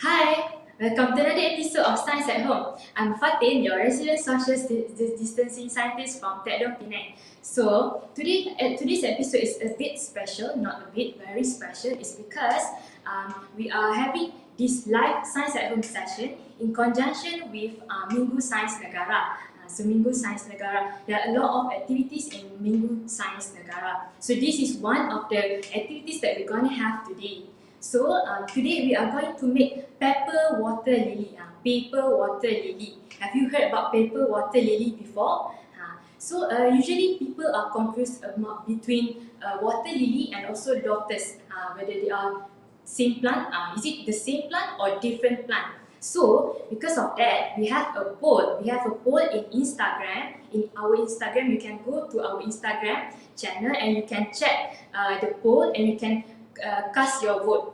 Hi, welcome to another episode of Science at Home. I'm Fatin, your resident social distancing scientist from Penang. So today's episode is a bit special, not a bit, very special. It's because we are having this live Science at Home session in conjunction with Minggu Sains Negara. So Minggu Sains Negara, there are a lot of activities in Minggu Sains Negara. So this is one of the activities that we're going to have today. So today we are going to make paper water lily. Paper water lily. Have you heard about paper water lily before? So usually people are confused between water lily and also lotus. Whether they are same plant. Is it the same plant or different plant? So because of that, we have a poll. We have a poll in Instagram. In our Instagram, you can go to our Instagram channel and you can check the poll and you can cast your vote.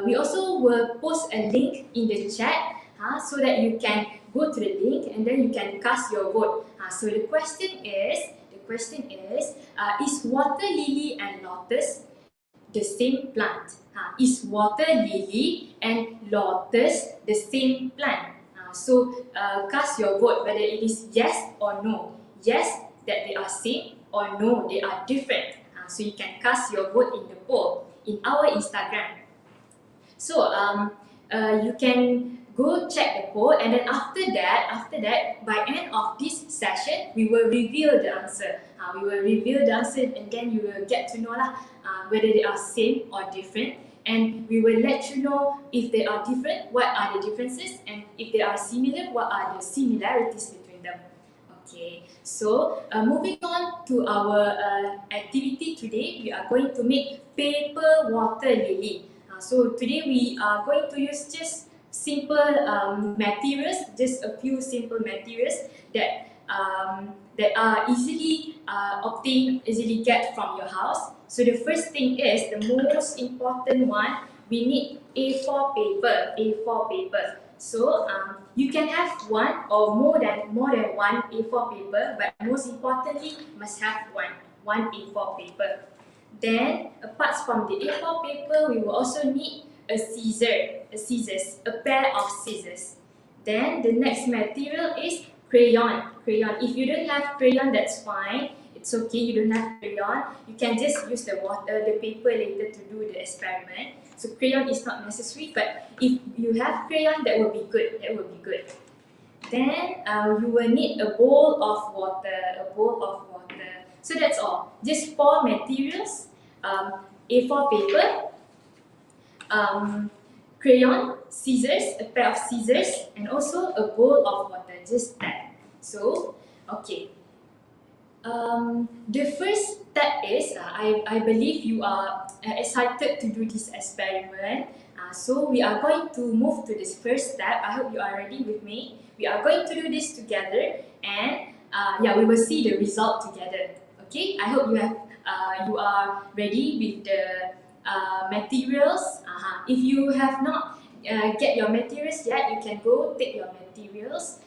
We also will post a link in the chat so that you can go to the link and then you can cast your vote. So the question is water lily and lotus the same plant? Is water lily and lotus the same plant? So cast your vote whether it is yes or no. Yes, that they are same, or no, they are different. So you can cast your vote in the poll in our Instagram. So you can go check the poll, and then after that, by end of this session, we will reveal the answer. And then you will get to know whether they are same or different. And we will let you know if they are different, what are the differences, and if they are similar, what are the similarities between them. Okay, so moving on to our activity today, we are going to make paper water lily. So today we are going to use just simple materials, just a few simple materials that are easily obtained, easily get from your house. So the first thing is, the most important one, we need A4 paper. A4 paper. So you can have one or more than one A4 paper, but most importantly, must have one A4 paper. Then, apart from the A4 paper, we will also need a scissors, a pair of scissors. Then the next material is crayon. If you don't have crayon, that's fine. It's okay, you don't have crayon. You can just use the paper later to do the experiment. So crayon is not necessary, but if you have crayon, that will be good. Then you will need a bowl of water. So that's all. Just 4 materials: A4 paper, crayon, scissors, a pair of scissors, and also a bowl of water. Just that. So, okay. The first step is, I believe you are excited to do this experiment. So we are going to move to this first step. I hope you are ready with me. We are going to do this together, and we will see the result together. Okay, I hope you are ready with the materials. If you have not get your materials yet, you can go take your materials.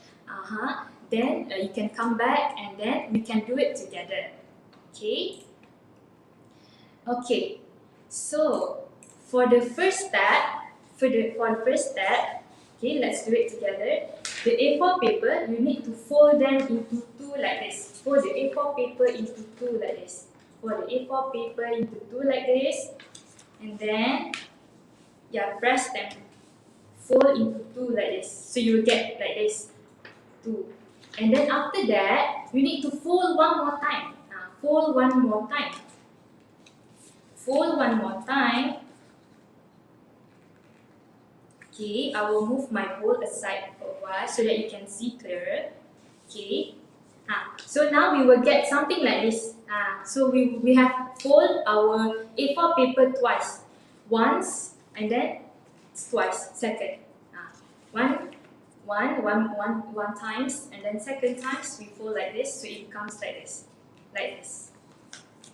Then you can come back and then we can do it together. Okay. So for the first step, okay, let's do it together. The A4 paper, you need to fold them into 2 like this. Fold the A4 paper into 2 like this. and then press them, fold into two like this. So you will get like this, two. And then after that, you need to fold one more time. Fold one more time. Fold one more time. Okay, I will move my bowl aside for a while so that you can see clearer. Okay. So now we will get something like this. So we have fold our A4 paper twice. Once and then twice, second. One times, and then second times we fold like this, so it becomes like this. Like this.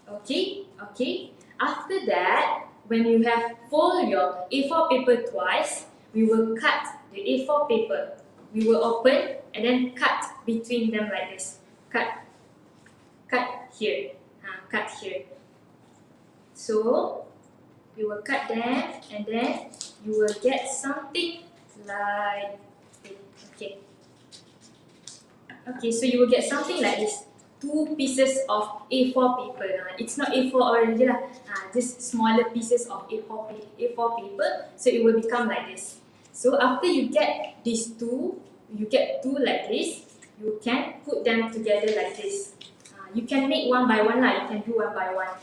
Okay? Okay? After that, when you have fold your A4 paper twice, we will cut the A4 paper. We will open and then cut between them like this. Cut here. Cut here. So, you will cut them and then you will get something like okay. Okay, so you will get something like this. Two pieces of A4 paper. It's not A4 already lah. Just smaller pieces of A4 paper. So it will become like this. So after you get these two, you get two like this. You can put them together like this. You can make one by one lah. You can do one by one.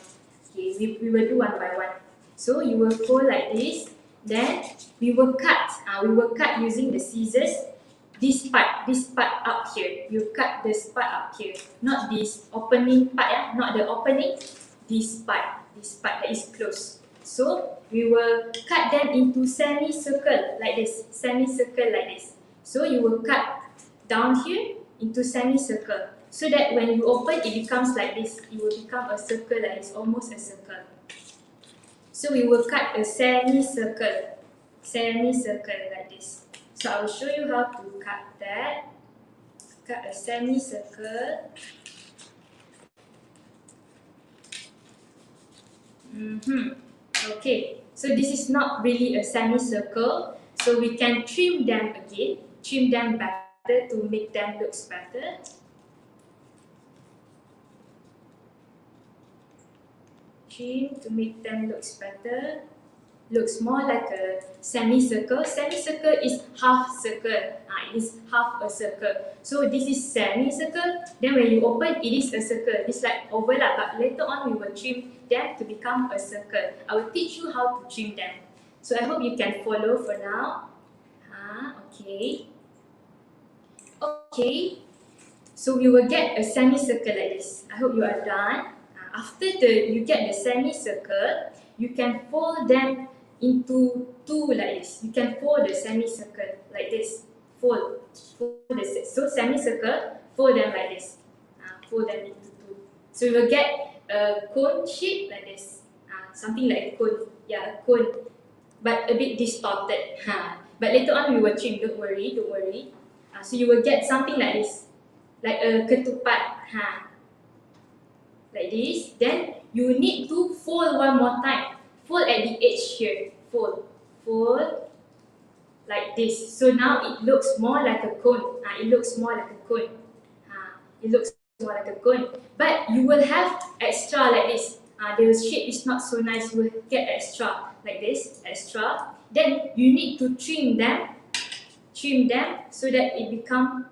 Okay, we will do one by one. So you will fold like this. Then we will cut. We will cut using the scissors. This part up here. You cut this part up here, not this opening part, not the opening. This part that is closed. So we will cut them into semicircle like this, semicircle like this. So you will cut down here into semicircle, so that when you open, it becomes like this. It will become a circle like this, almost a circle. So we will cut a semicircle like this. So I will show you how to cut that. Cut a semicircle. Okay, so this is not really a semicircle. So we can trim them again. Trim them better to make them look better. Trim to make them look better. Looks more like a semicircle. Semicircle is half circle. It is half a circle. So this is semicircle. Then when you open, it is a circle. It's like oval lah, but later on we will trim them to become a circle. I will teach you how to trim them. So I hope you can follow for now. Okay. Okay. So we will get a semicircle like this. I hope you are done. After you get the semicircle, you can fold them into two like this. You can fold the semicircle like this. Fold this. So semicircle, fold them like this. Fold them into two. So you will get a cone shape like this. Something like a cone. Yeah, a cone, but a bit distorted. But later on we will trim. Don't worry. So you will get something like this, like a ketupat. Like this. Then you need to fold one more time. Fold at the edge here. Fold like this. So now it looks more like a cone. It looks more like a cone. But you will have extra like this. The shape is not so nice. You will get extra like this. Extra. Then you need to trim them. So that it become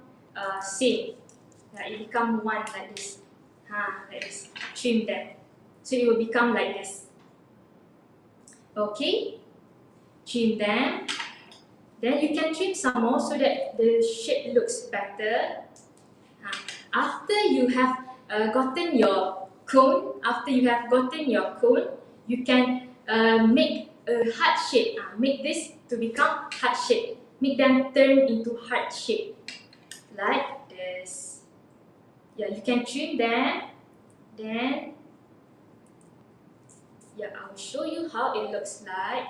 same. It become one like this. Like this. Trim them. So it will become like this. Okay, trim them. Then you can trim some more so that the shape looks better. After you have gotten your cone, you can make a heart shape. Make this to become heart shape. Make them turn into heart shape, like this. Yeah, you can trim them. Then I will show you how it looks like.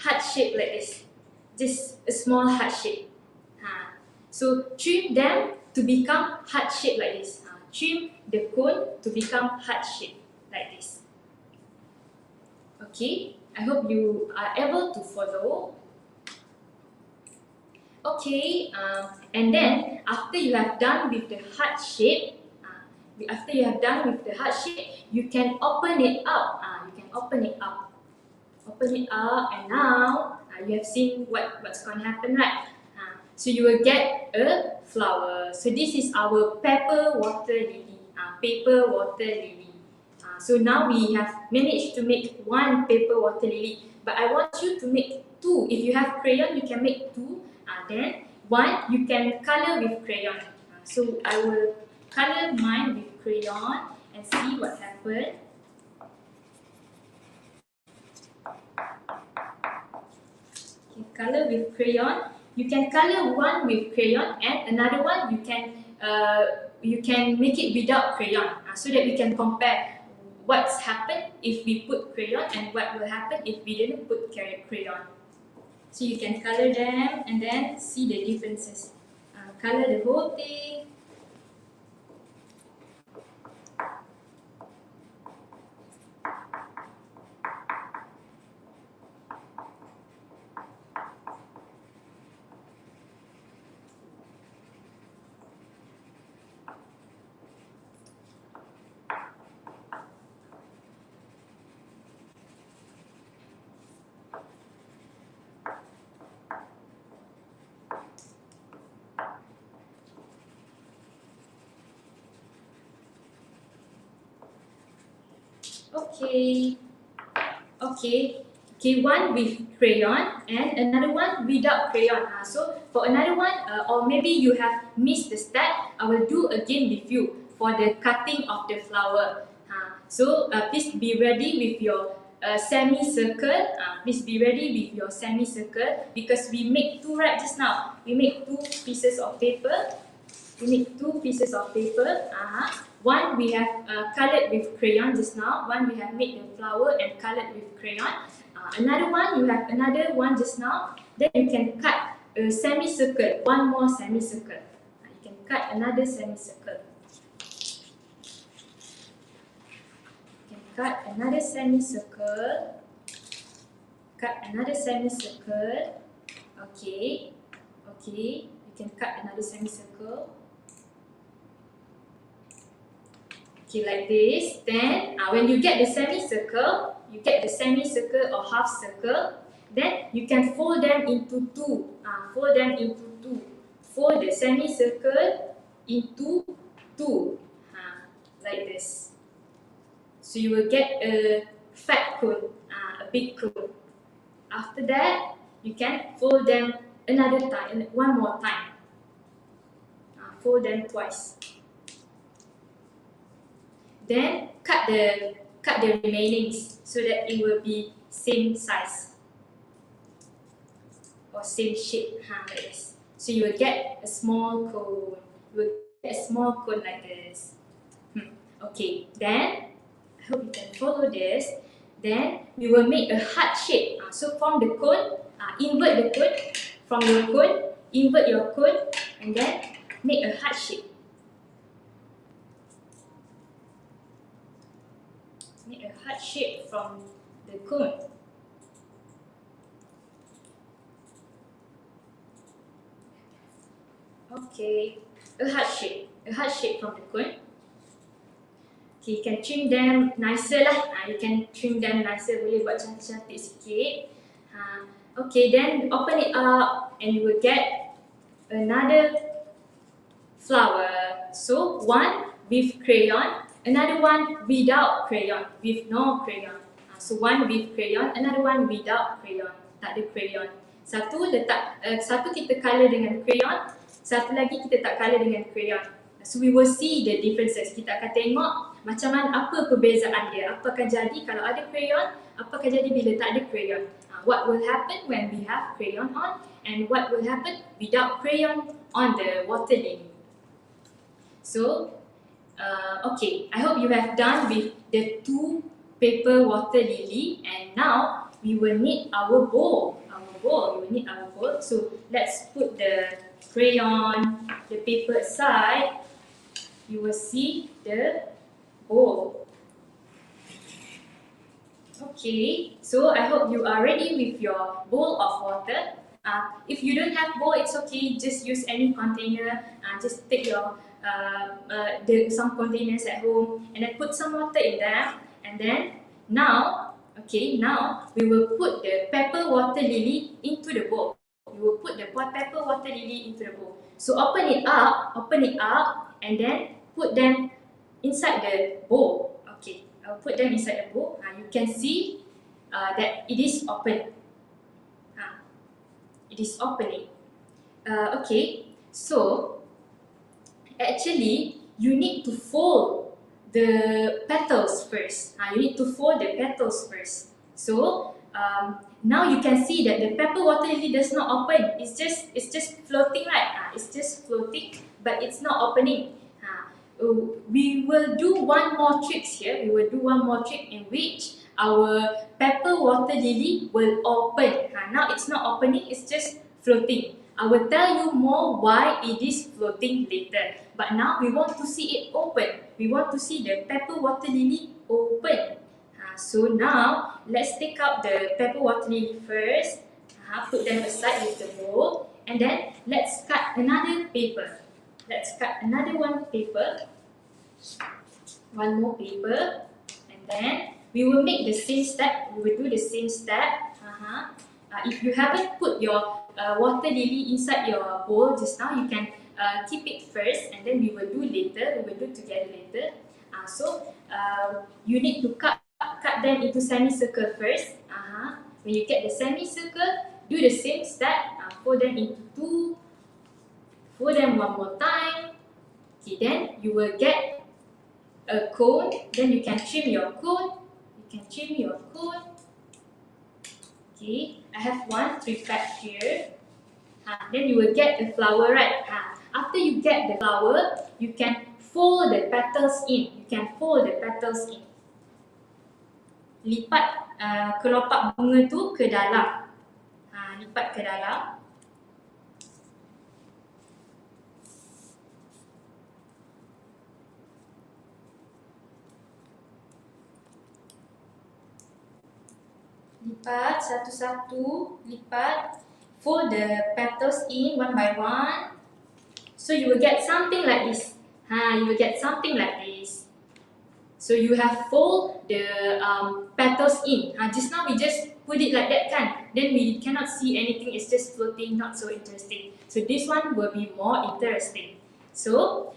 Heart shape like this. Just a small heart shape. So trim them to become heart shape like this. Trim the cone to become heart shape like this. Okay, I hope you are able to follow. Okay, and then after you have done with the heart shape, you can open it up. Open it up, and now you have seen what's going to happen, right? So you will get a flower. So this is our paper water lily. So now we have managed to make one paper water lily, but I want you to make two. If you have crayon, you can make two. Then one you can color with crayon. So I will color mine with crayon and see what happens. Okay, color with crayon. You can color one with crayon and another one you can make it without crayon, so that we can compare what's happened if we put crayon and what will happen if we didn't put crayon. So you can color them and then see the differences. Color the whole thing. Okay, one with crayon and another one without crayon. So for another one, or maybe you have missed the step, I will do again with you for the cutting of the flower. So please be ready with your semicircle. Because we make two right just now. We make two pieces of paper. One we have colored with crayon just now. One we have made the flower and colored with crayon. Another one, you have another one just now. Then you can cut a semicircle, one more semicircle. You can cut another semicircle. Cut another semicircle. Okay. You can cut another semicircle. Okay, like this. Then when you get the semicircle or half circle, then you can fold them into two. Fold the semicircle into two. Like this. So you will get a fat cone, a big cone. After that, you can fold them another time, one more time. Fold them twice. Then cut the remainings so that it will be same size or same shape, like this. So you will get a small cone. Like this. Okay, then I hope you can follow this. Then we will make a heart shape. So from the cone, invert the cone. From your cone, invert your cone, and then make a heart shape. Make a heart shape from the cone. Okay, a heart shape from the cone. Okay, you can trim them nicer lah. Boleh buat cantik-cantik sikit. Okay, then open it up and you will get another flower. So one with crayon, another one without crayon, with no crayon. So one with crayon, another one without crayon, tak ada crayon. Satu kita colour dengan crayon, satu lagi kita tak colour dengan crayon. So we will see the differences. Kita akan tengok macam mana, apa perbezaan dia. Apa akan jadi kalau ada crayon, apa akan jadi bila tak ada crayon. What will happen when we have crayon on, and what will happen without crayon on the water lily. So, okay, I hope you have done with the two paper water lily, and now we will need our bowl. So let's put the crayon, the paper aside. You will see the bowl. Okay, so I hope you are ready with your bowl of water. If you don't have bowl, it's okay. Just use any container. Just take your some containers at home and then put some water in them. And then now, okay, now we will put the pepper water lily into the bowl. We will put the pepper water lily into the bowl. So open it up, and then put them inside the bowl. Okay, I'll put them inside the bowl. You can see that it is open. It is opening. Okay, so actually you need to fold the petals first. You need to fold the petals first. So now you can see that the pepper water lily does not open. It's just floating, right? It's just floating, but it's not opening. We will do one more trick here. We will do one more trick in which our pepper water lily will open. Now it's not opening, it's just floating. I will tell you more why it is floating later. But now we want to see it open. We want to see the pepper water lily open. So now let's take out the pepper water lily first. Put them aside with the bowl. And then let's cut another paper. Let's cut another one paper. One more paper. And then we will make the same step. We will do the same step. If you haven't put your water lily inside your bowl just now, you can keep it first and then we will do later. We will do together later. So you need to cut them into semicircle first. When you get the semicircle, do the same step. Fold them into two. Fold them one more time. Okay, then you will get a cone. Then you can trim your cone. Okay, I have one prepared here. Then you will get the flower, right? After you get the flower, you can fold the petals in. Lipat kelopak bunga tu ke dalam. Lipat ke dalam. Lipat satu-satu, lipat. Fold the petals in one by one. So you will get something like this. So you have fold the petals in. Just now we just put it like that kan. Then we cannot see anything. It's just floating, not so interesting. So this one will be more interesting. So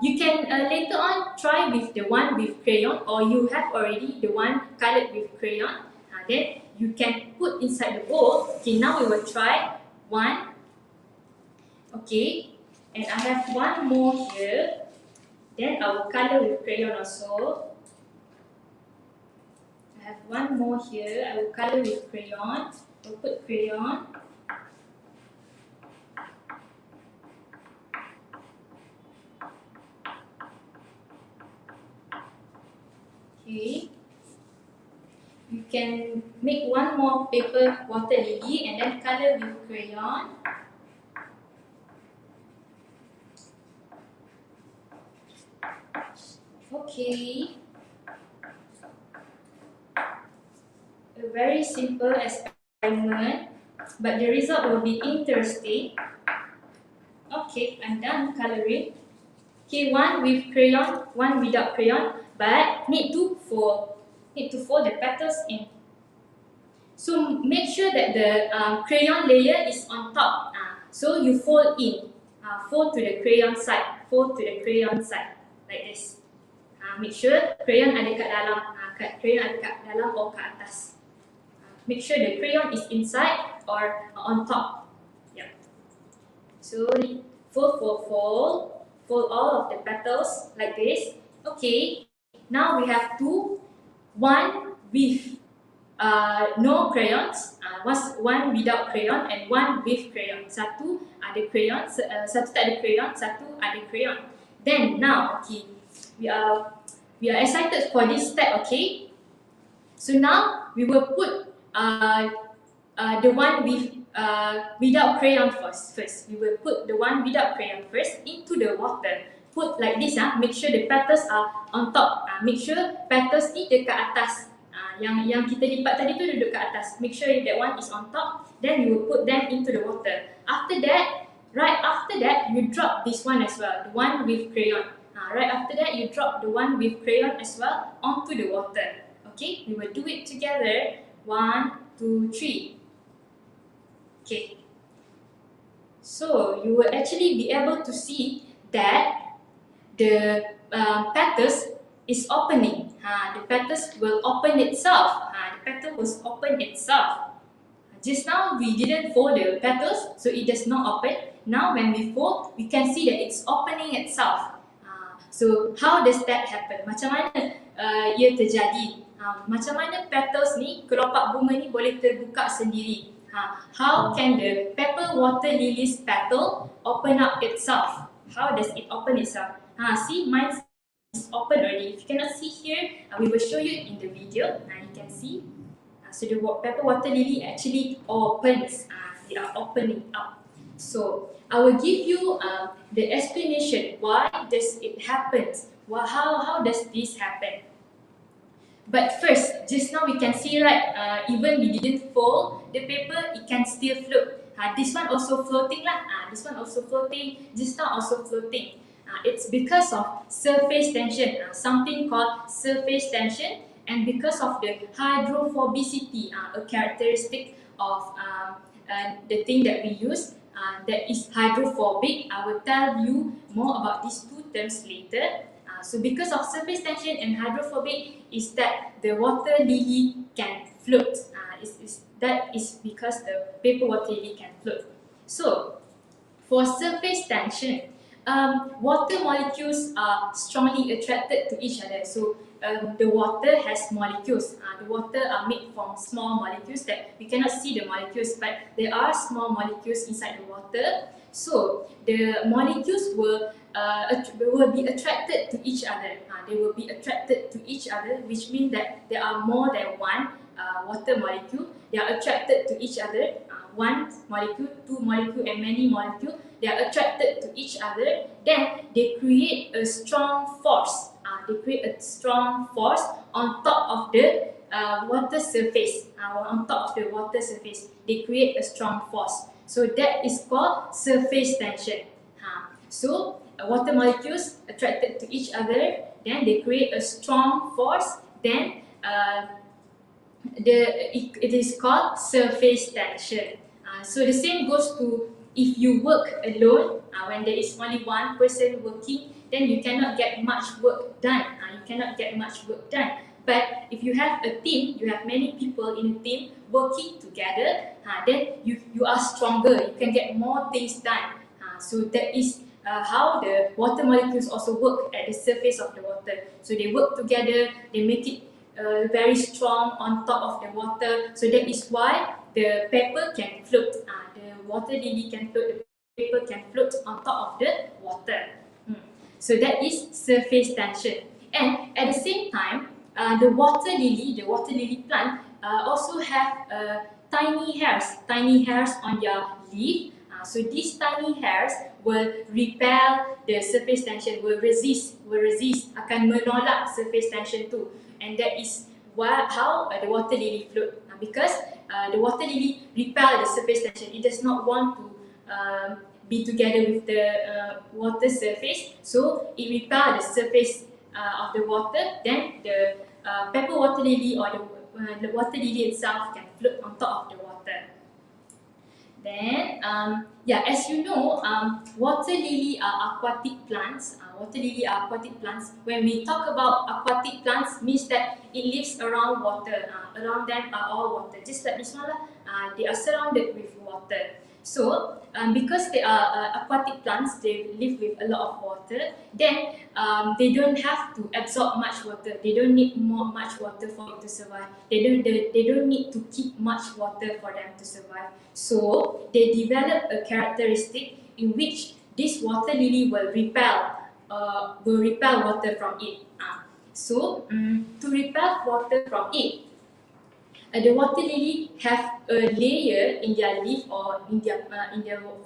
you can later on try with the one with crayon, or you have already the one colored with crayon. Then you can put inside the bowl. Okay, now we will try one. Okay, and I have one more here. Then I will color with crayon also. I have one more here. I will color with crayon. I'll put crayon. Okay. You can make one more paper water lily and then color with crayon. Okay. A very simple experiment, but the result will be interesting. Okay, I'm done coloring. Okay, one with crayon, one without crayon, but need to fold the petals in. So make sure that the crayon layer is on top. So you fold in, fold to the crayon side, like this. Make sure crayon ada kat dalam, or kat atas. Make sure the crayon is inside or on top. Yeah. So fold all of the petals like this. Okay. Now we have two. One with no crayons, one without crayon, and one with crayon. Satu ada crayon, satu tak ada crayon, satu ada crayon. Then now, okay, we are excited for this step. Okay, so now we will put the one with without crayon first. We will put the one without crayon first into the water. Put like this. Make sure the petals are on top. Make sure petals ni dekat atas. Yang kita lipat tadi tu duduk kat atas. Make sure that one is on top. Then you will put them into the water. After that, right after that, you drop this one as well, the one with crayon. Right after that, you drop the one with crayon as well onto the water. Okay, we will do it together. 1, 2, 3. Okay. So you will actually be able to see that the petals is opening. The petals will open itself. The petal will open itself. Just now we didn't fold the petals, so it does not open. Now when we fold, we can see that it's opening itself. So how does that happen? Macam mana ia terjadi? Macam mana petals ni, kelopak bunga ni boleh terbuka sendiri? How can the pepper water lily's petal open up itself? How does it open itself? See, mine is open already. If you cannot see here, we will show you in the video. You can see. So the pepper water lily actually opens. They are opening up. So I will give you the explanation. Why does it happen? How does this happen? But first, just now we can see, right, even we didn't fold the paper, it can still float. This one also floating lah. This one also floating. This one also floating. It's because of surface tension, something called surface tension, and because of the hydrophobicity, a characteristic of the thing that we use that is hydrophobic. I will tell you more about these two terms later. So because of surface tension and hydrophobic is that the water lily can float. That is because the paper water lily can float. So for surface tension, water molecules are strongly attracted to each other. So the water has molecules. The water are made from small molecules that we cannot see the molecules, but there are small molecules inside the water. So the molecules will be attracted to each other. They will be attracted to each other, which means that there are more than one water molecule. They are attracted to each other. One molecule, two molecule, and many molecule. They are attracted to each other. Then they create a strong force. They create a strong force on top of the water surface. On top of the water surface, they create a strong force. So that is called surface tension. So water molecules attracted to each other, then they create a strong force. Then it is called surface tension. So the same goes to if you work alone. When there is only one person working, then you cannot get much work done. But if you have a team, you have many people in a team working together, then you are stronger. You can get more things done. So that is how the water molecules also work at the surface of the water. So they work together, they make it very strong on top of the water. So that is why the paper can float. The water lily can float, the paper can float on top of the water. So that is surface tension. And at the same time, the water lily plant also have tiny hairs on their leaf. So these tiny hairs will repel the surface tension, will resist, akan menolak surface tension too. And that is how the water lily float. Because the water lily repel the surface tension. It does not want to be together with the water surface. So it repel the surface of the water. Then the pepper water lily or the water lily itself can float on top of the water. Then, as you know, water lily are aquatic plants. When we talk about aquatic plants, means that it lives around water. Around them are all water. Just like this one, they are surrounded with water. So, because they are aquatic plants, they live with a lot of water. Then, they don't have to absorb much water. They don't need much water for it to survive. They don't need to keep much water for them to survive. So, they develop a characteristic in which this water lily will repel water from it. So, to repel water from it, the water lily have a layer in their leaf or in their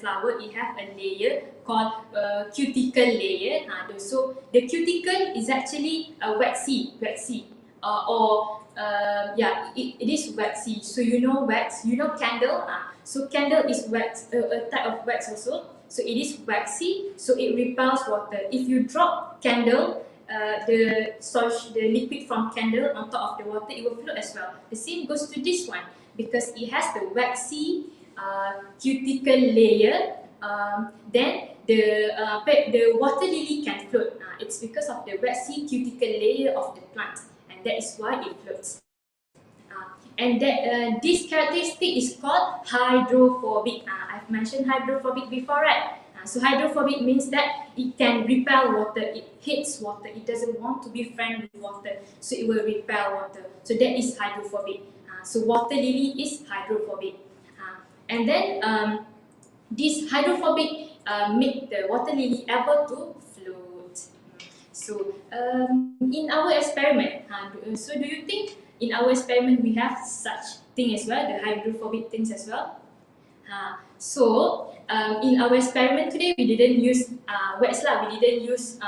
flower. It have a layer called cuticle layer. So the cuticle is actually a waxy or it is waxy. So you know wax, you know candle. So candle is wax, a type of wax also. So it is waxy, so it repels water. If you drop candle, the liquid from candle on top of the water, it will float as well. The same goes to this one because it has the waxy cuticle layer. Then the water lily can float. It's because of the waxy cuticle layer of the plant, and that is why it floats. And that this characteristic is called hydrophobic. I've mentioned hydrophobic before, right? So hydrophobic means that it can repel water, it hates water, it doesn't want to be friend with water, so it will repel water. So that is hydrophobic. So water lily is hydrophobic. And then this hydrophobic make the water lily able to float. So in our experiment, so do you think in our experiment we have such thing as well, the hydrophobic things as well? So in our experiment today, we didn't use wax lah, we didn't use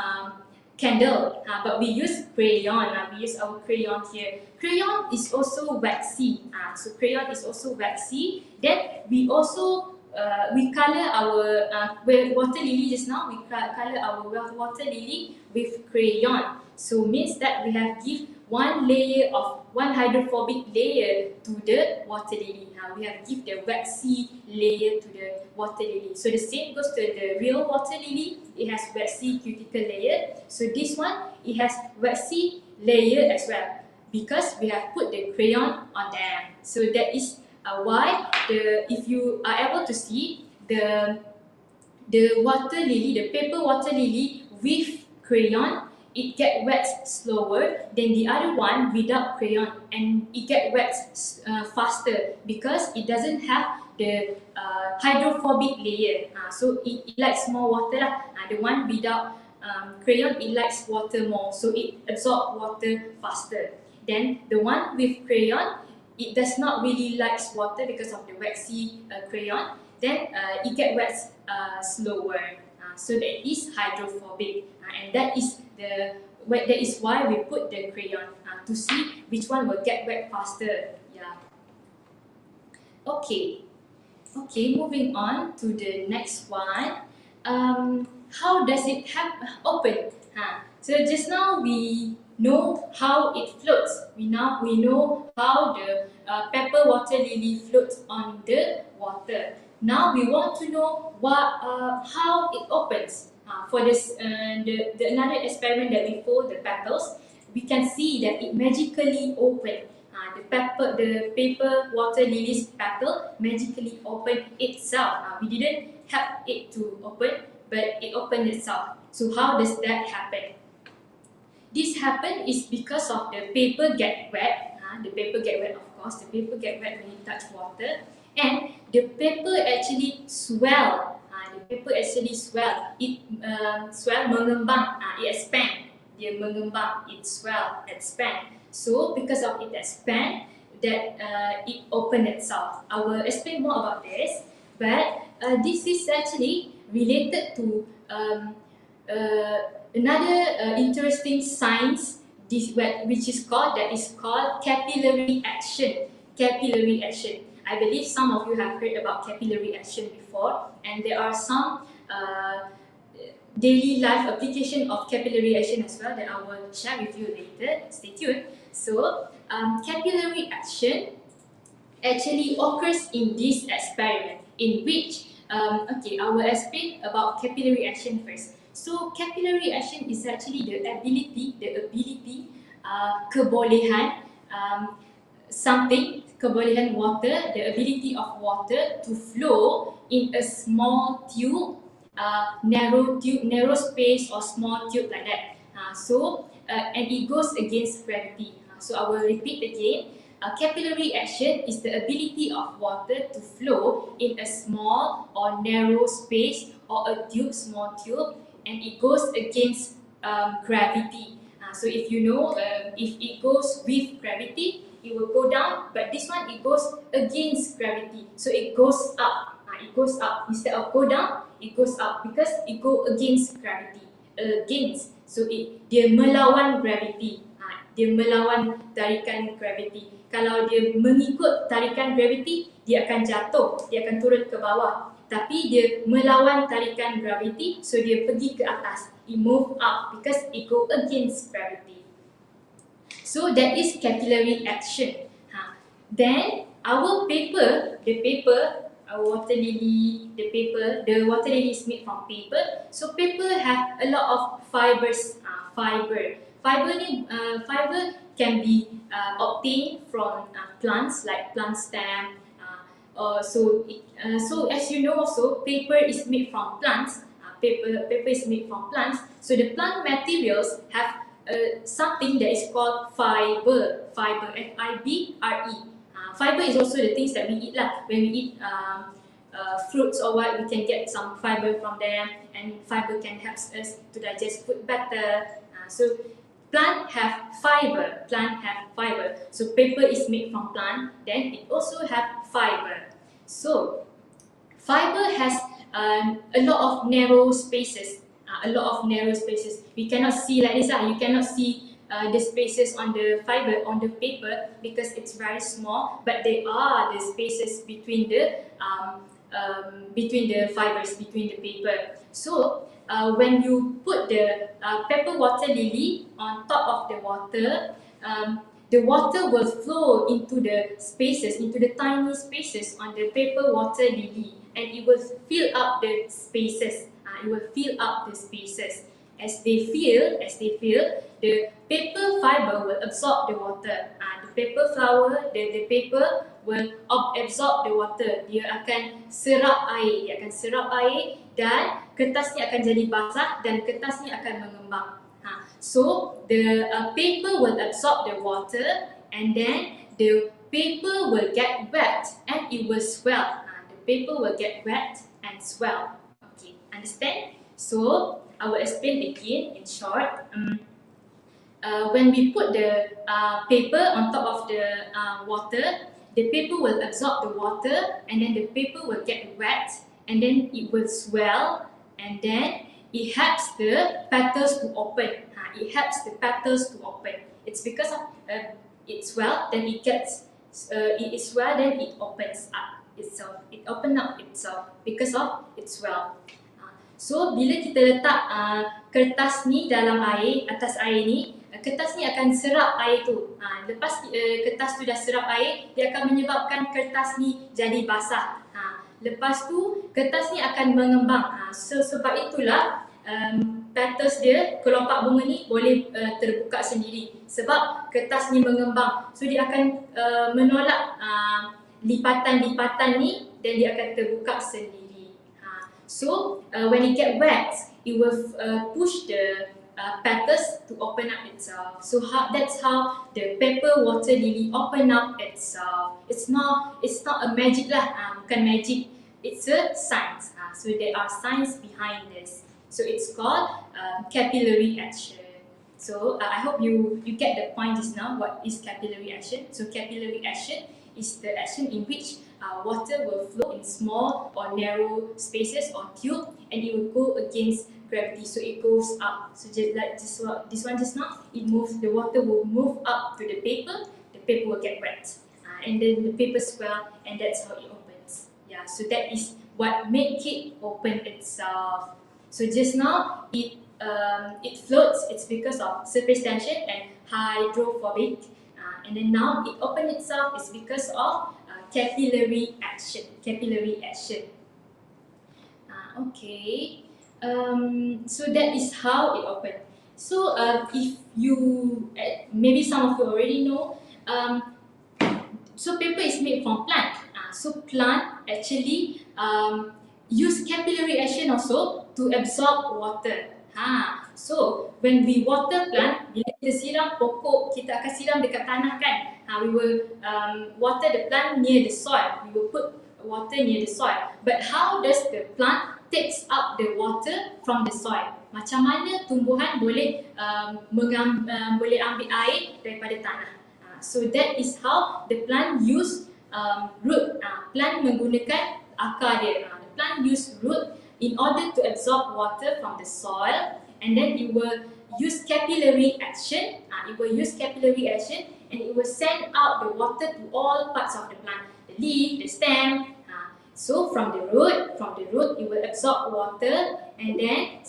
candle, but we use crayon. We use our crayon here. Crayon is also waxy. So crayon is also waxy. Then we also we color our water lily just now. We color our water lily with crayon. So means that we have give one hydrophobic layer to the water lily. We have give the waxy layer to the water lily. So the same goes to the real water lily. It has waxy cuticle layer. So this one, it has waxy layer as well because we have put the crayon on them. So that is why if you are able to see the water lily, the paper water lily with crayon, it get wet slower than the other one without crayon, and it get wet faster because it doesn't have the hydrophobic layer. So it likes more water lah. The one without crayon, it likes water more, so it absorbs water faster. Then the one with crayon, it does not really likes water because of the waxy crayon. Then it get wet slower. So that is hydrophobic, and that is why we put the crayon to see which one will get wet faster. Yeah. Okay. Moving on to the next one. How does it open? So just now we know how it floats. We know how the pepper water lily floats on the water. Now we want to know how it opens. For this, another experiment that we fold the petals, we can see that it magically opened. The paper water lily's petal magically opened itself. We didn't help it to open, but it opened itself. So how does that happen? This happen is because of the paper get wet. The paper get wet, of course. The paper get wet when it touch water, and the paper actually swell. The paper actually swell. It swell, mengembang. It expand. Dia mengembang. It swell, expand. So because of it expand, that it open itself. I will explain more about this, but this is actually related to another interesting science which is called capillary action. Capillary action. I believe some of you have heard about capillary action before, and there are some daily life application of capillary action as well that I will share with you later. Stay tuned. So, capillary action actually occurs in this experiment, in which I will explain about capillary action first. So, capillary action is actually the ability, kebolehan kebolehan water, the ability of water to flow in a small tube, narrow space or small tube like that. And it goes against gravity. So I will repeat again. Capillary action is the ability of water to flow in a small or narrow space or a small tube, and it goes against gravity. So if you know, if it goes with gravity, it will go down, but this one it goes against gravity, so it goes up. It goes up instead of go down, it goes up because it go against gravity. So dia melawan gravity. dia melawan tarikan graviti. Kalau dia mengikut tarikan graviti, dia akan jatuh, dia akan turun ke bawah. Tapi dia melawan tarikan graviti, so dia pergi ke atas. It move up because it go against gravity. So that is capillary action. Then our paper, our water lily, the water lily is made from paper. So paper have a lot of fibers. Fiber can be obtained from plants like plant stem. So as you know also, paper is made from plants. Paper is made from plants. So the plant materials have something that is called fiber. F-I-B-R-E. Fiber is also the things that we eat lah. When we eat fruits or what, we can get some fiber from them, and fiber can help us to digest food better. So plant have fiber. So paper is made from plant, then it also have fiber. So fiber has a lot of narrow spaces. We cannot see like this. You cannot see the spaces on the fiber on the paper because it's very small. But there are the spaces between the fibers, between the paper. So when you put the pepper water lily on top of the water will flow into the spaces, into the tiny spaces on the paper water lily, and it will fill up the spaces. As they fill, the paper fiber will absorb the water. The paper flower, the paper will absorb the water. Dia akan serap air, dan kertas ni akan jadi basah dan kertas ni akan mengembang. So the paper will absorb the water, and then the paper will get wet and it will swell. The paper will get wet and swell. Okay, understand? So I will explain again in short. When we put the paper on top of the water, the paper will absorb the water, and then the paper will get wet, and then it will swell, and then it helps the petals to open. It's because of it swell, then it gets it swell, then it opens up itself. It opens up itself because of it swell. So bila kita letak kertas ni dalam air, atas air ni, kertas ni akan serap air tu. Lepas kertas tu dah serap air, dia akan menyebabkan kertas ni jadi basah. Lepas tu kertas ni akan mengembang. Sebab itulah petals dia, kelopak bunga ni boleh terbuka sendiri sebab kertas ni mengembang. So dia akan menolak lipatan-lipatan ni, dan dia akan terbuka sendiri. So when it get wet, it will push the petals to open up itself. So that's how the pepper water lily open up itself. It's not a magic lah, bukan magic. It's a science. So there are science behind this. So it's called capillary action. So I hope you get the point just now. What is capillary action? So capillary action is the action in which water will flow in small or narrow spaces or tube, and it will go against gravity. So it goes up. So just like this one just now, the water will move up to the paper will get wet, and then the paper swell, and that's how it opens. Yeah, so that is what make it open itself. So just now it floats. It's because of surface tension and hydrophobic, and then now it open itself is because of capillary action. Okay. So that is how it opened. So if you maybe some of you already know, so paper is made from plant. So plant actually use capillary action also to absorb water. So when we water plant, bila kita siram pokok, kita akan siram dekat tanah kan. We will water the plant near the soil. We will put water near the soil. But how does the plant takes up the water from the soil? Macam mana tumbuhan boleh boleh ambil air daripada tanah? So that is how the plant use root. Plant menggunakan akar dia. The plant use root in order to absorb water from the soil, and then it will use capillary action. It will use capillary action, and it will send out the water to all parts of the plant, the leaf, the stem. So from the root, it will absorb water, and then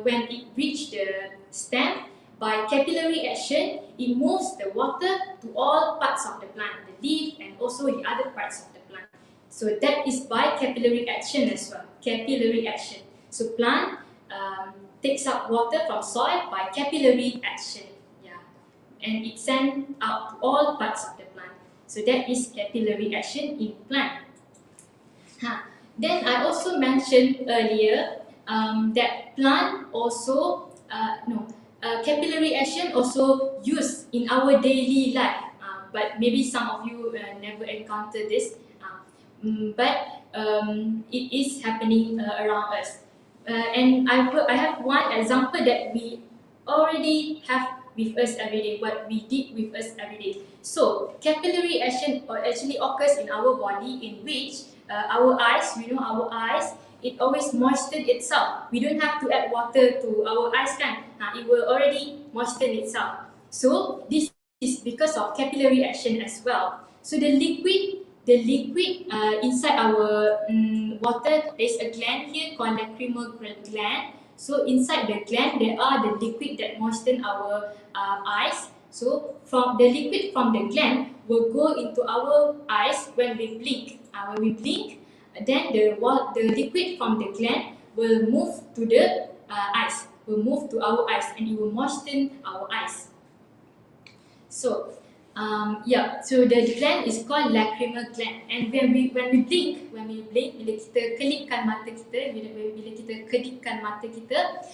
when it reach the stem, by capillary action, it moves the water to all parts of the plant, the leaf and also the other parts of the plant. So that is by capillary action as well. Capillary action. So plant takes up water from soil by capillary action. Yeah, and it sends out to all parts of the plant. So that is capillary action in plant. Then I also mentioned earlier that plant also capillary action also used in our daily life. But maybe some of you never encountered this. But it is happening around us. And I have one example that we already have with us every day, what we did with us every day. So capillary action actually occurs in our body, in which our eyes, our eyes, it always moisten itself. We don't have to add water to our eyes, kan? It will already moisten itself. So this is because of capillary action as well. So the liquid inside our water, there's a gland here called Lacrimal Gland. So inside the gland, there are the liquid that moisten our eyes. So from the liquid from the gland will go into our eyes when we blink. When we blink, then the liquid from the gland will move to the eyes, will move to our eyes, and it will moisten our eyes. So so the gland is called lacrimal gland, and when we blink, bila kita kelipkan mata kita, bila kita kedipkan mata kita,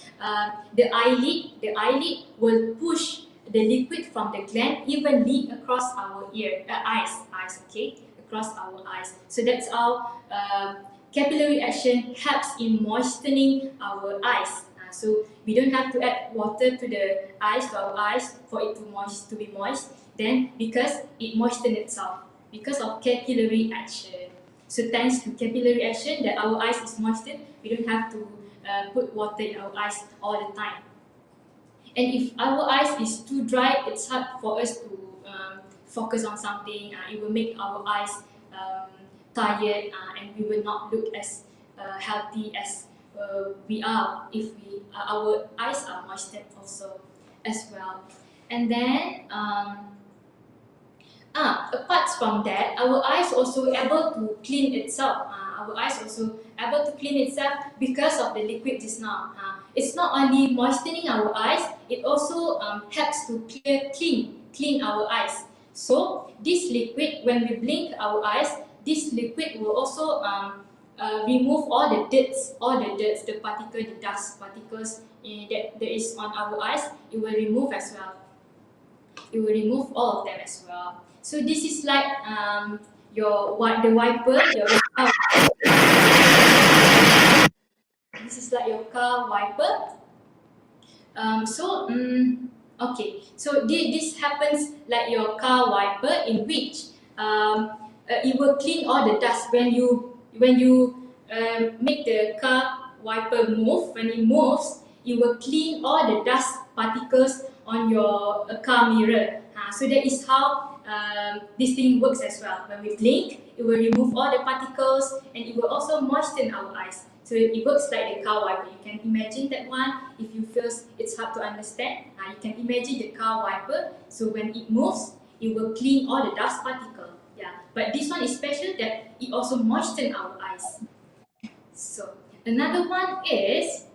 the eyelid will push the liquid from the gland evenly across our eyes, okay, across our eyes. So that's how capillary action helps in moistening our eyes. So we don't have to add water to our eyes for it to be moist. Then because it moistens itself because of capillary action. So thanks to capillary action that our eyes is moistened, we don't have to put water in our eyes all the time. And if our eyes is too dry, it's hard for us to focus on something. It will make our eyes tired, and we will not look as healthy as we are if our eyes are moistened also as well. And then apart from that, our eyes also able to clean itself. Our eyes also able to clean itself because of the liquid just now. It's not only moistening our eyes, it also helps to clean our eyes. So this liquid, when we blink our eyes, this liquid will also remove all the dirts, the dust particles that is on our eyes. It will remove as well. It will remove all of them as well. So this is like the wiper. This is like your car wiper. Okay. So this happens like your car wiper, in which it will clean all the dust when you make the car wiper move. When it moves, it will clean all the dust particles on your car mirror. So that is how this thing works as well. When we blink, it will remove all the particles, and it will also moisten our eyes. So it works like the car wiper. You can imagine that one. If you feel it's hard to understand, you can imagine the car wiper. So when it moves, it will clean all the dust particles. Yeah, but this one is special that it also moistens our eyes. So another one is,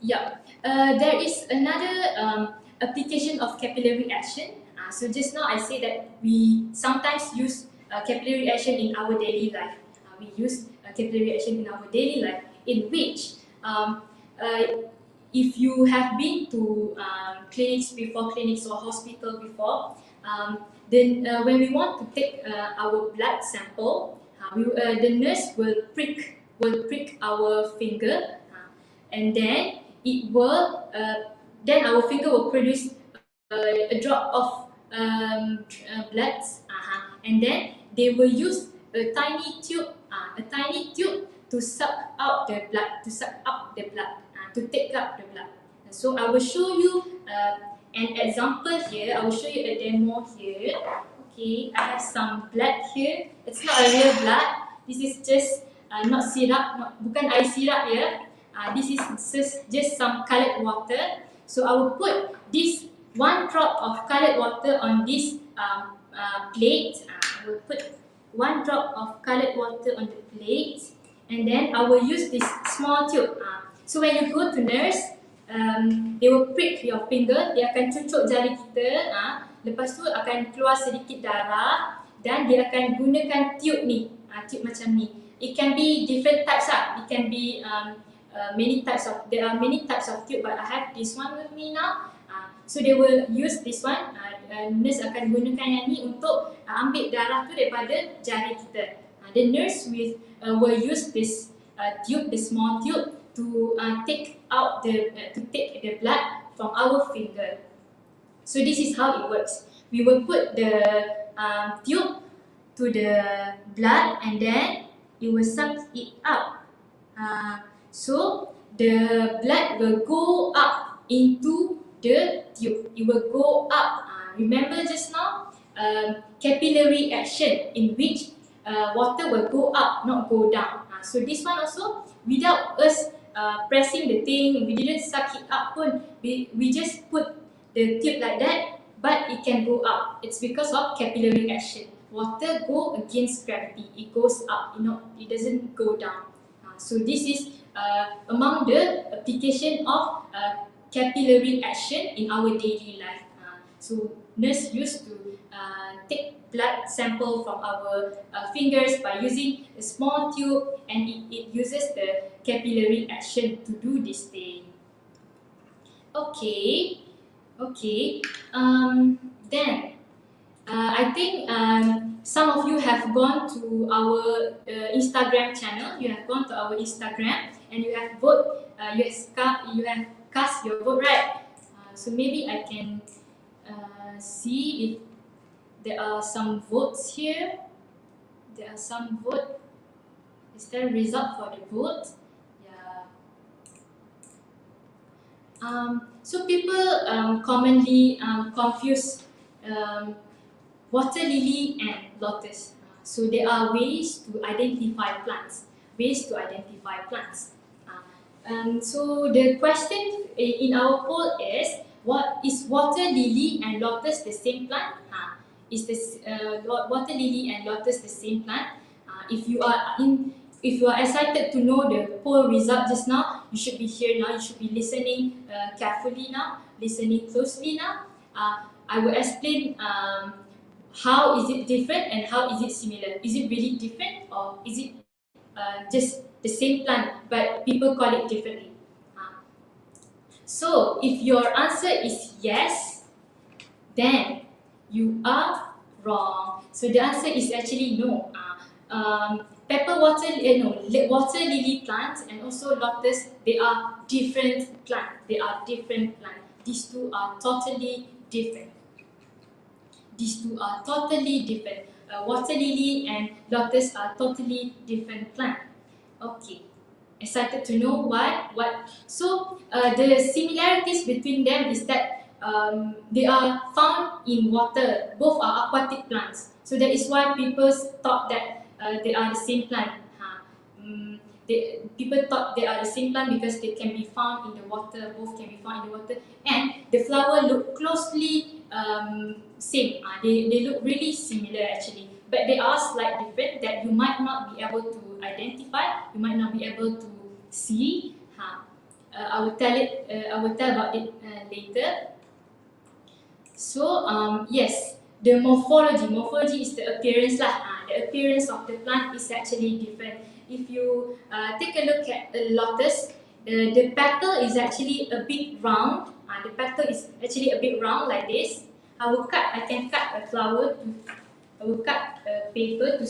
there is another application of capillary action. So just now I say that we sometimes use capillary action in our daily life. We use capillary action in our daily life, in which if you have been to clinics or hospital before, then when we want to take our blood sample, the nurse will prick our finger, and then it will then our finger will produce a drop of blood, and then they will use a tiny tube to suck out the blood, to take up the blood. So I will show you an example here. I will show you a demo here. Okay, I have some blood here. It's not a real blood. This is just not syrup, bukan air syrup ya. This is just some coloured water. So I will put this one drop of coloured water on this plate. I will put one drop of coloured water on the plate, and then I will use this small tube. So when you go to nurse, they will prick your finger, dia akan cucuk jari kita, lepas tu akan keluar sedikit darah dan dia akan gunakan tube ni, tube macam ni. It can be different types it can be many types of, there are many types of tube, but I have this one with me now. So they will use this one, nurse akan gunakan yang ni untuk ambil darah tu daripada jari kita. The nurse will use this tube, the small tube, to take the blood from our finger. So this is how it works. We will put the tube to the blood and then it will suck it out. So the blood will go up into the tube. It will go up. Remember just now, capillary action, in which water will go up, not go down. So this one also, without us pressing the thing, we didn't suck it up pun, we just put the tube like that, but it can go up. It's because of capillary action. Water go against gravity, it goes up, it doesn't go down. So this is among the application of capillary action in our daily life. So nurse used to take blood sample from our fingers by using a small tube, and it uses the capillary action to do this thing. Okay. Then I think some of you have gone to our Instagram channel. You have gone to our Instagram and you have you have cast your vote, right? So maybe I can see if there are some votes here. There are some votes. Is there a result for the vote? Yeah. So people commonly confuse water lily and lotus. So there are ways to identify plants. So the question in our poll is, what is water lily and lotus the same plant? Is this water lily and lotus the same plant? If you are excited to know the poll result just now, you should be here now. You should be listening carefully now, listening closely now. I will explain how is it different and how is it similar. Is it really different, or is it just the same plant but people call it differently? So if your answer is yes, then you are wrong. So the answer is actually no. Water lily plants and also lotus, they are different plants. These two are totally different. Water lily and lotus are totally different plants. Okay. Excited to know what? So the similarities between them is that they are found in water. Both are aquatic plants. So that is why people thought that they are the same plant. People thought they are the same plant because they can be found in the water. Both can be found in the water, and the flower look closely same. They look really similar actually, but they are slightly different that you might not be able to identify. You might not be able to see. I will tell about it later. So yes, the morphology is the appearance lah. The appearance of the plant is actually different. If you take a look at a lotus, the petal is actually a bit round. The petal is actually a bit round like this. I can cut a flower. I will cut a paper to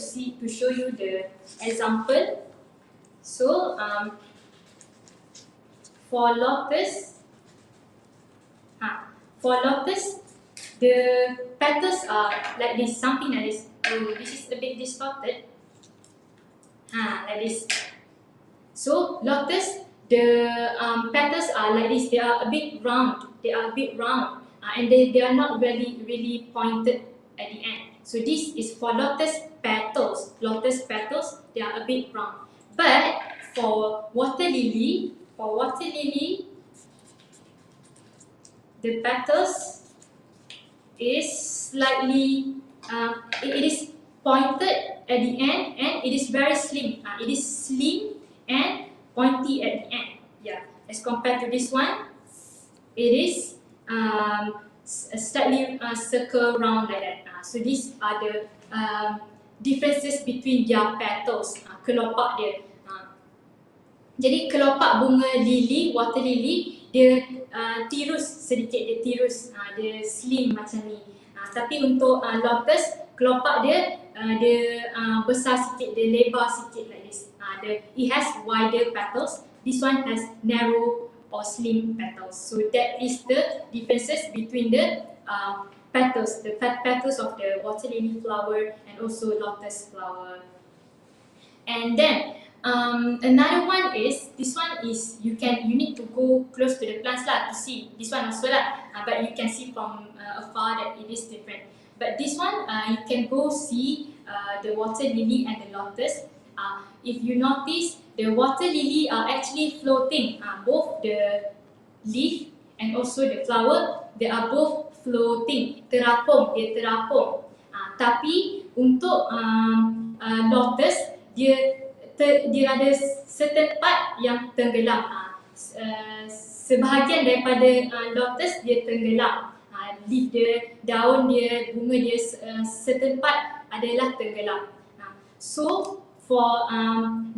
show you the example. So for lotus, the petals are like this, something like this. Oh, this is a bit distorted. Like this. So lotus, the petals are like this. They are a bit round. And they are not really pointed at the end. So this is for lotus petals. Lotus petals, they are a bit round. But for water lily, the petals is slightly, it is pointed at the end, and it is very slim. It is slim and pointy at the end. Yeah, as compared to this one, it is slightly circle round like that. So these are the differences between their petals, kelopak dia. Jadi kelopak bunga lili, water lily, dia tirus sedikit, dia slim macam ni. Tapi untuk lotus, kelopak dia besar sikit, dia lebar sikit like this. It has wider petals. This one has narrow or slim petals. So that is the differences between the petals, the petals of the water lily flower and also lotus flower. And then another one is, this one is you need to go close to the plants lah to see. This one also lah, but you can see from afar that it is different. But this one you can go see the water lily and the lotus. If you notice, the water lily are actually floating. Both the leaf and also the flower, they are both floating, terapung. Tapi untuk lotus, dia ada certain part yang tenggelam. Sebahagian daripada lotus dia tenggelam. Leaf dia, daun dia, bunga dia, certain part adalah tenggelam. So for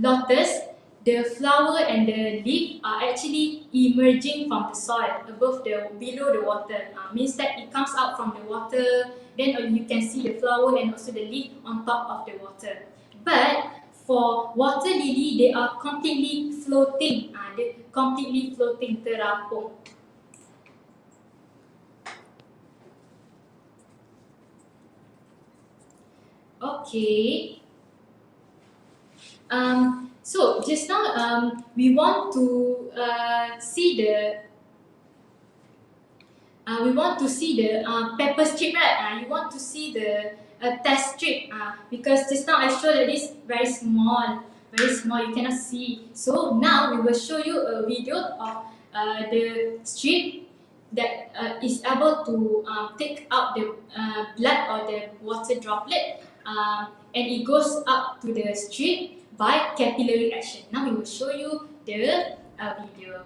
lotus, the flower and the leaf are actually emerging from the soil below the water. Means that it comes out from the water, then you can see the flower and also the leaf on top of the water. But for water lily, they are completely floating. Terapung. Okay. So just now we want to see the paper strip, right? You want to see the test strip because just now I showed that it's very small, you cannot see. So now we will show you a video of the strip that is able to take out the blood or the water droplet, and it goes up to the strip by capillary action. Now we will show you the video.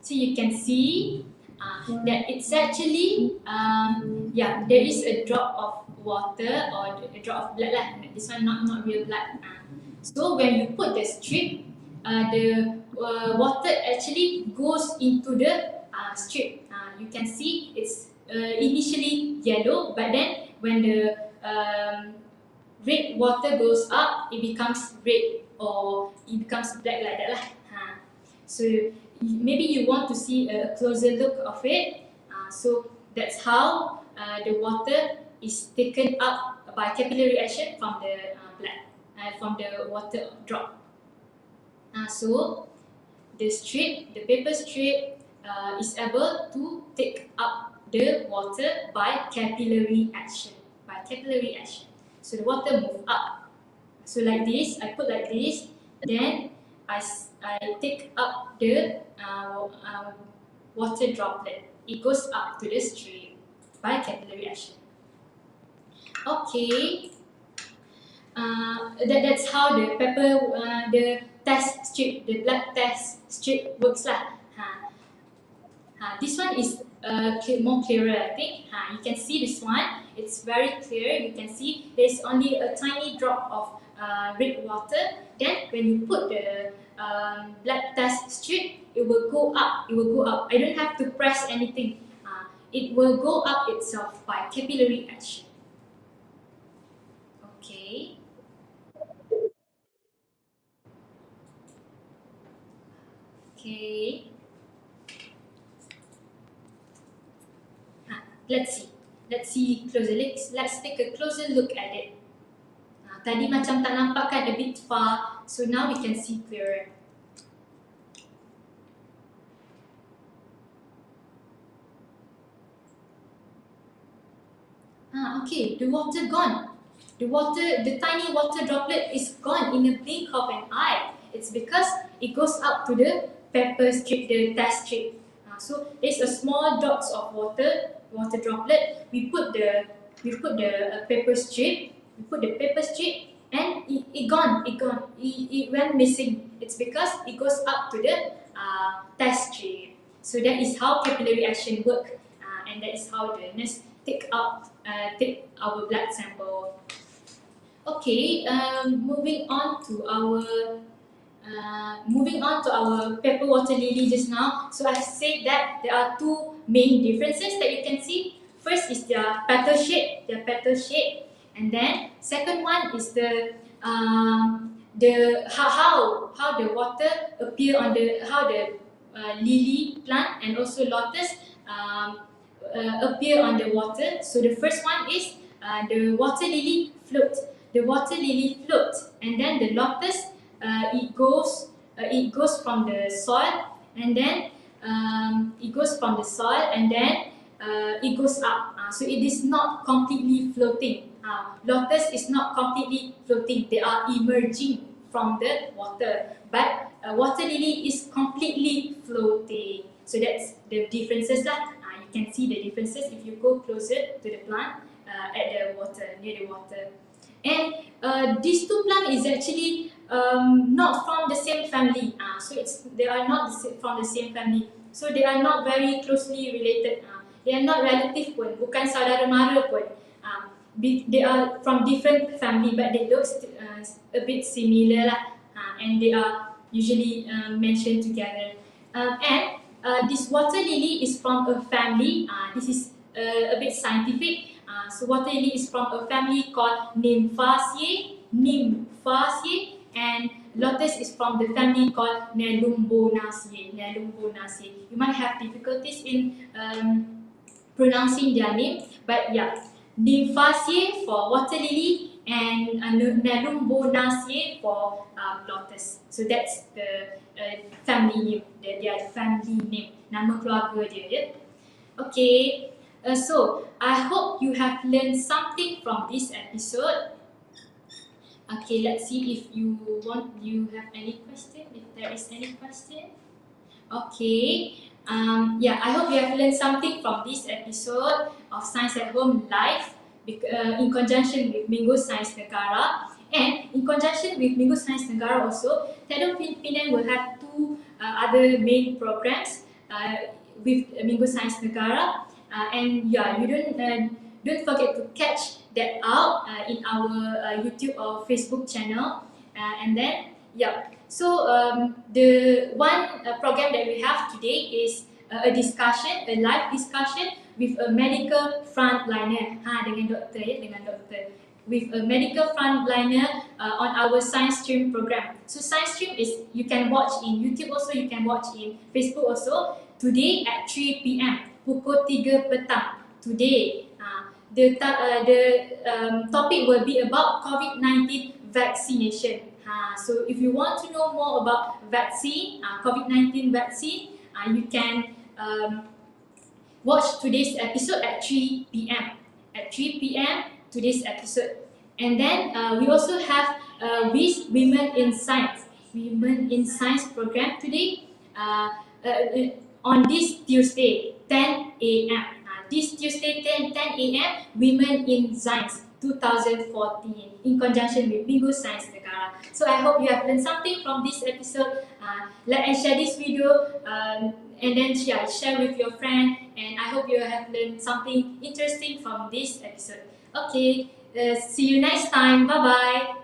So you can see that it's actually, there is a drop of water or a drop of blood lah. This one not real blood. So when you put the strip, the water actually goes into the strip. You can see it's initially yellow, but then when the red water goes up, it becomes red or it becomes black like that lah. So maybe you want to see a closer look of it. So that's how the water is taken up by capillary action from the blood, from the water drop. So the paper strip is able to take up the water by capillary action. So the water move up. So like this, I put like this, then I take up the water droplet. It goes up to the strip by capillary action. Okay, that's how the test strip, the blood test strip works lah. This one is more clearer, I think. You can see this one. It's very clear. You can see there's only a tiny drop of red water. Then when you put the blood test strip, it will go up. I don't have to press anything. It will go up itself by capillary action. Okay. Let's see closer. Let's take a closer look at it. Tadi macam tak nampak kan, a bit far. So now we can see clearer. Okay, the water gone. The tiny water droplet is gone in a blink of an eye. It's because it goes up to the pepper strip, the test strip. So there's a small drops of water droplet. We put the pepper strip. We put the pepper strip, and it gone. It went missing. It's because it goes up to the test strip. So that is how capillary action work, and that is how the nurse take our blood sample. Okay, moving on to our pepper water lily just now. So I said that there are two main differences that you can see. First is their petal shape, and then second one is how the water appear on how the lily plant and also lotus appear on the water. So the first one is the water lily float. And then the lotus it goes from the soil, and then it goes up. So it is not completely floating. Lotus is not completely floating. They are emerging from the water, but water lily is completely floating. So that's the differences lah. You can see the differences if you go closer to the plant at the water, near the water. And these two plants is actually not from the same family. They are not from the same family. So they are not very closely related. They are not relative pun, bukan saudara mara pun. They are from different family, but they look a bit similar lah. And they are usually mentioned together. And this water lily is from a family. This is a bit scientific. So water lily is from a family called Nymphaceae, and lotus is from the family called Nelumbonaceae. You might have difficulties in pronouncing their name, but yeah, Nymphaceae for water lily and Nelumbonaceae for lotus. So that's the family name, their family name, nama keluarga dia. Yeah? Okay. So I hope you have learned something from this episode. Okay, let's see if you have any question. If there is any question. Okay. I hope you have learned something from this episode of Science at Home Live in conjunction with Minggu Sains Negara. And in conjunction with Minggu Sains Negara also, TEDx Penang will have two other main programs with Minggu Sains Negara. And yeah, you don't forget to catch that out in our YouTube or Facebook channel. And then yeah, so the one program that we have today is a live discussion with a medical frontliner. Dengan doktor. With a medical frontliner on our science stream program. So science stream is you can watch in YouTube also, you can watch in Facebook also. Today at 3 p.m. pukul 3 petang. Today, the topic will be about COVID-19 vaccination. So if you want to know more about vaccine, COVID-19 vaccine, you can watch today's episode at 3 p.m. At 3 p.m. today's episode. And then we also have with Women in Science program today on this Tuesday, 10 a.m. This Tuesday, 10 a.m. Women in Science 2014 in conjunction with Minggu Sains Negara. So I hope you have learned something from this episode. Like and share this video and then share with your friend. And I hope you have learned something interesting from this episode. Okay, see you next time. Bye-bye.